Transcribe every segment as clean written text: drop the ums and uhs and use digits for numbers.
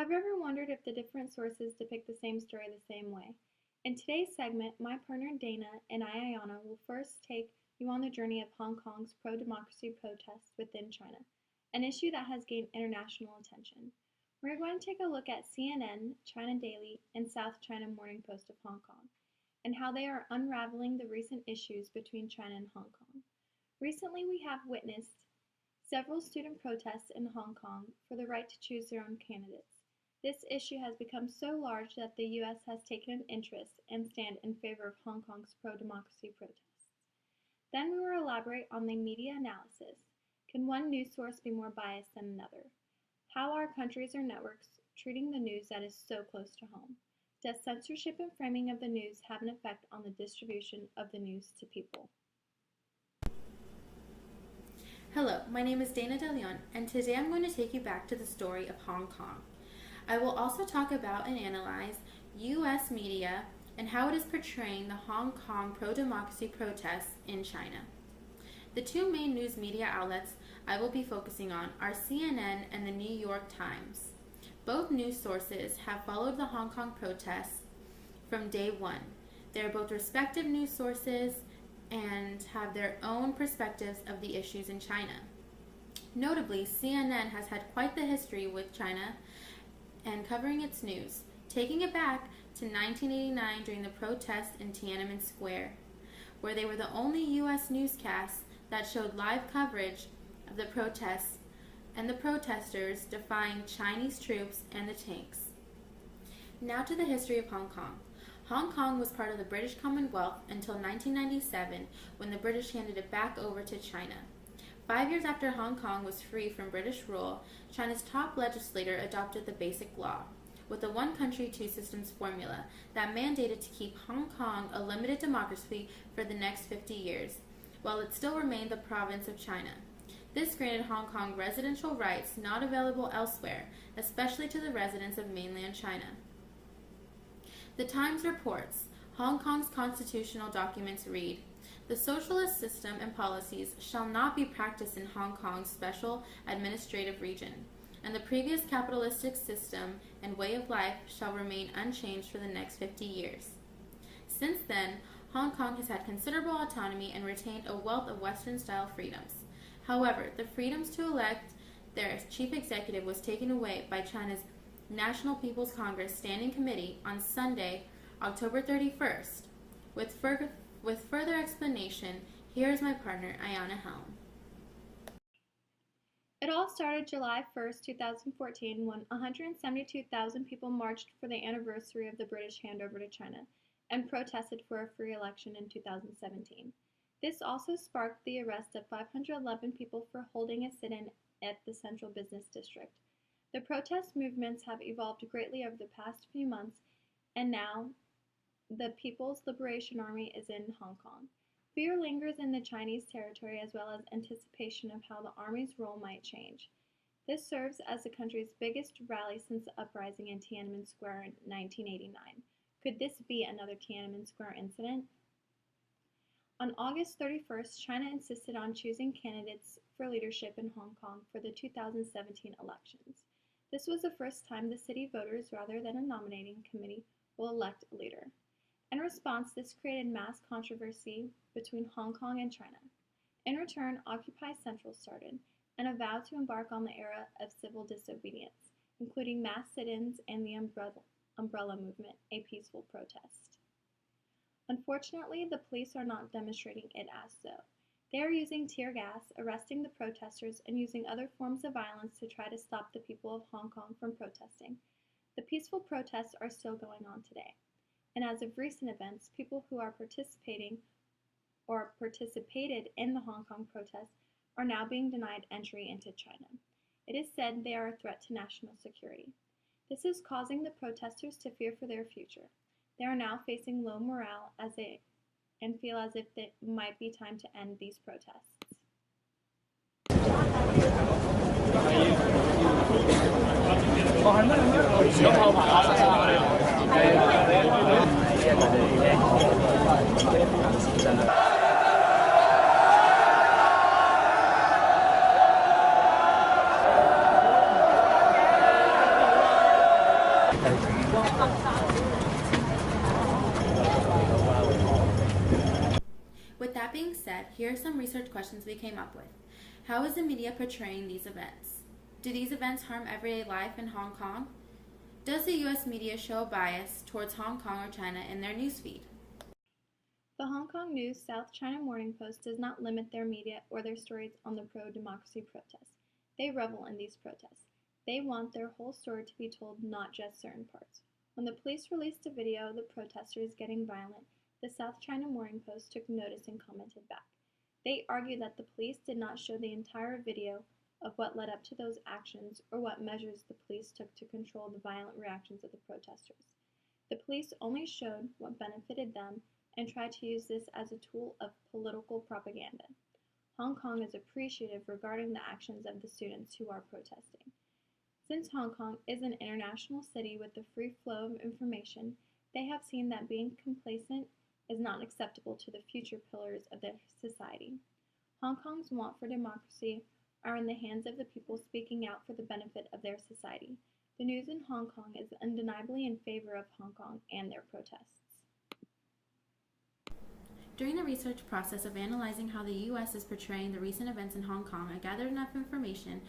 Have you ever wondered if the different sources depict the same story the same way? In today's segment, my partner Dana and I, Aiyana, will first take you on the journey of Hong Kong's pro-democracy protests within China, an issue that has gained international attention. We're going to take a look at CNN, China Daily, and South China Morning Post of Hong Kong, and how they are unraveling the recent issues between China and Hong Kong. Recently, we have witnessed several student protests in Hong Kong for the right to choose their own candidates. This issue has become so large that the U.S. has taken an interest and stand in favor of Hong Kong's pro-democracy protests. Then we will elaborate on the media analysis. Can one news source be more biased than another? How are countries or networks treating the news that is so close to home? Does censorship and framing of the news have an effect on the distribution of the news to people? Hello, my name is Dana Deleon, and today I'm going to take you back to the story of Hong Kong. I will also talk about and analyze U.S. media and how it is portraying the Hong Kong pro-democracy protests in China. The two main news media outlets I will be focusing on are CNN and the New York Times. Both news sources have followed the Hong Kong protests from day one. They are both respected news sources and have their own perspectives of the issues in China. Notably, CNN has had quite the history with China and covering its news, taking it back to 1989 during the protest in Tiananmen Square, where they were the only U.S. newscasts that showed live coverage of the protests and the protesters defying Chinese troops and the tanks. Now to the history of Hong Kong. Hong Kong was part of the British Commonwealth until 1997, when the British handed it back over to China. 5 years after Hong Kong was free from British rule, China's top legislator adopted the Basic Law, with a one country, two systems formula that mandated to keep Hong Kong a limited democracy for the next 50 years, while it still remained the province of China. This granted Hong Kong residential rights not available elsewhere, especially to the residents of mainland China. The Times reports, Hong Kong's constitutional documents read, "The socialist system and policies shall not be practiced in Hong Kong's special administrative region, and the previous capitalistic system and way of life shall remain unchanged for the next 50 years." Since then, Hong Kong has had considerable autonomy and retained a wealth of Western-style freedoms. However, the freedoms to elect their chief executive was taken away by China's National People's Congress Standing Committee on Sunday, October 31st. With further explanation, here is my partner, Aiyana Helme. It all started July 1st, 2014, when 172,000 people marched for the anniversary of the British handover to China and protested for a free election in 2017. This also sparked the arrest of 511 people for holding a sit-in at the Central Business District. The protest movements have evolved greatly over the past few months, and now the People's Liberation Army is in Hong Kong. Fear lingers in the Chinese territory, as well as anticipation of how the army's role might change. This serves as the country's biggest rally since the uprising in Tiananmen Square in 1989. Could this be another Tiananmen Square incident? On August 31st, China insisted on choosing candidates for leadership in Hong Kong for the 2017 elections. This was the first time the city voters, rather than a nominating committee, will elect a leader. In response, this created mass controversy between Hong Kong and China. In return, Occupy Central started, and a vow to embark on the era of civil disobedience, including mass sit-ins and the umbrella movement, a peaceful protest. Unfortunately, the police are not demonstrating it as so. They are using tear gas, arresting the protesters, and using other forms of violence to try to stop the people of Hong Kong from protesting. The peaceful protests are still going on today. And as of recent events, people who are participating or participated in the Hong Kong protests are now being denied entry into China. It is said they are a threat to national security. This is causing the protesters to fear for their future. They are now facing low morale and feel as if it might be time to end these protests. said, here are some research questions we came up with. How is the media portraying these events? Do these events harm everyday life in Hong Kong? Does the U.S. media show bias towards Hong Kong or China in their newsfeed? The Hong Kong News South China Morning Post does not limit their media or their stories on the pro-democracy protests. They revel in these protests. They want their whole story to be told, not just certain parts. When the police released a video of the protesters getting violent, the South China Morning Post took notice and commented back. They argued that the police did not show the entire video of what led up to those actions or what measures the police took to control the violent reactions of the protesters. The police only showed what benefited them and tried to use this as a tool of political propaganda. Hong Kong is appreciative regarding the actions of the students who are protesting. Since Hong Kong is an international city with a free flow of information, they have seen that being complacent is not acceptable to the future pillars of their society. Hong Kong's want for democracy are in the hands of the people speaking out for the benefit of their society. The news in Hong Kong is undeniably in favor of Hong Kong and their protests. During the research process of analyzing how the U.S. is portraying the recent events in Hong Kong, I gathered enough information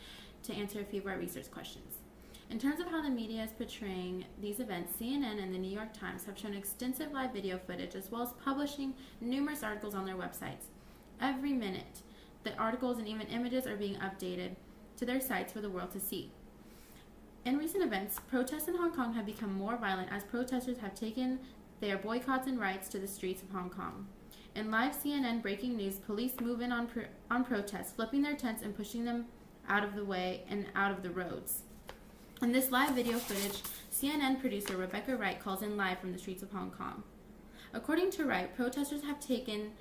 to answer a few of our research questions. In terms of how the media is portraying these events, CNN and the New York Times have shown extensive live video footage as well as publishing numerous articles on their websites. Every minute, the articles and even images are being updated to their sites for the world to see. In recent events, protests in Hong Kong have become more violent as protesters have taken their boycotts and riots to the streets of Hong Kong. In live CNN breaking news, police move in on protests, flipping their tents and pushing them out of the way and out of the roads. In this live video footage, CNN producer Rebecca Wright calls in live from the streets of Hong Kong. According to Wright, protesters have taken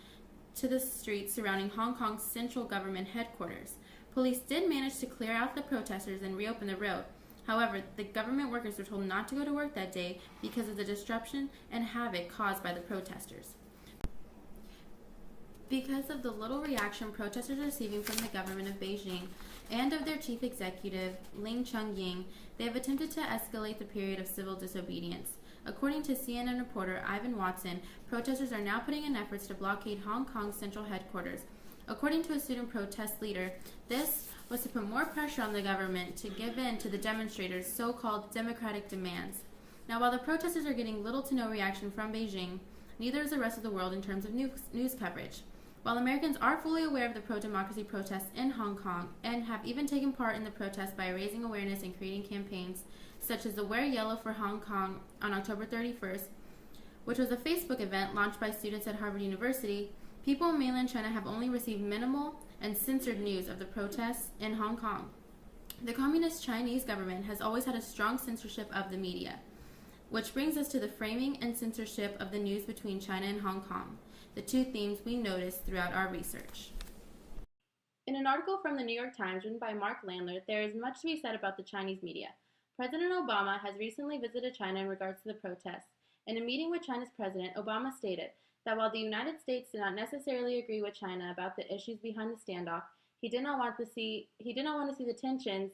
to the streets surrounding Hong Kong's central government headquarters. Police did manage to clear out the protesters and reopen the road. However, the government workers were told not to go to work that day because of the disruption and havoc caused by the protesters. Because of the little reaction protesters are receiving from the government of Beijing and of their chief executive, Ling Cheng-ying, they have attempted to escalate the period of civil disobedience. According to CNN reporter Ivan Watson, protesters are now putting in efforts to blockade Hong Kong's central headquarters. According to a student protest leader, this was to put more pressure on the government to give in to the demonstrators' so-called democratic demands. Now, while the protesters are getting little to no reaction from Beijing, neither is the rest of the world in terms of news coverage. While Americans are fully aware of the pro-democracy protests in Hong Kong and have even taken part in the protests by raising awareness and creating campaigns such as the Wear Yellow for Hong Kong on October 31st, which was a Facebook event launched by students at Harvard University, people in mainland China have only received minimal and censored news of the protests in Hong Kong. The Communist Chinese government has always had a strong censorship of the media, which brings us to the framing and censorship of the news between China and Hong Kong, the two themes we noticed throughout our research. In an article from the New York Times written by Mark Landler, there is much to be said about the Chinese media. President Obama has recently visited China in regards to the protests. In a meeting with China's president, Obama stated that while the United States did not necessarily agree with China about the issues behind the standoff, he did not want to see the tensions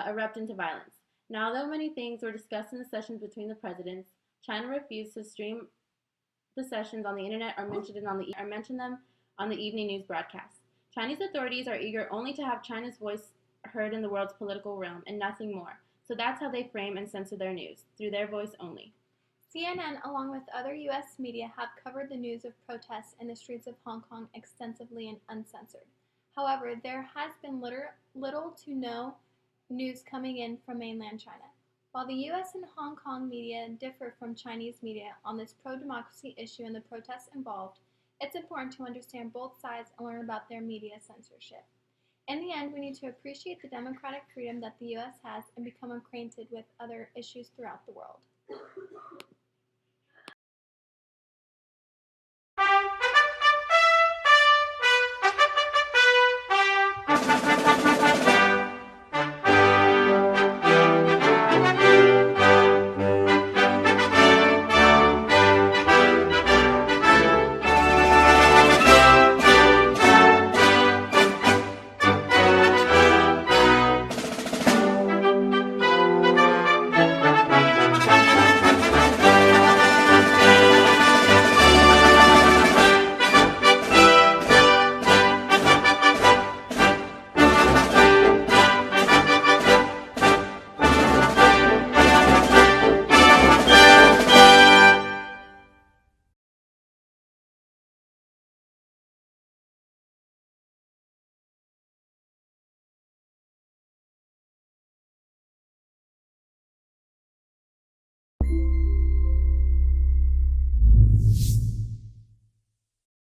erupt into violence. Now, although many things were discussed in the sessions between the presidents, China refused to stream the sessions on the internet or mention them on the evening news broadcasts. Chinese authorities are eager only to have China's voice heard in the world's political realm and nothing more. So that's how they frame and censor their news, through their voice only. CNN, along with other U.S. media, have covered the news of protests in the streets of Hong Kong extensively and uncensored. However, there has been little to no news coming in from mainland China. While the U.S. and Hong Kong media differ from Chinese media on this pro-democracy issue and the protests involved, it's important to understand both sides and learn about their media censorship. In the end, we need to appreciate the democratic freedom that the U.S. has and become acquainted with other issues throughout the world.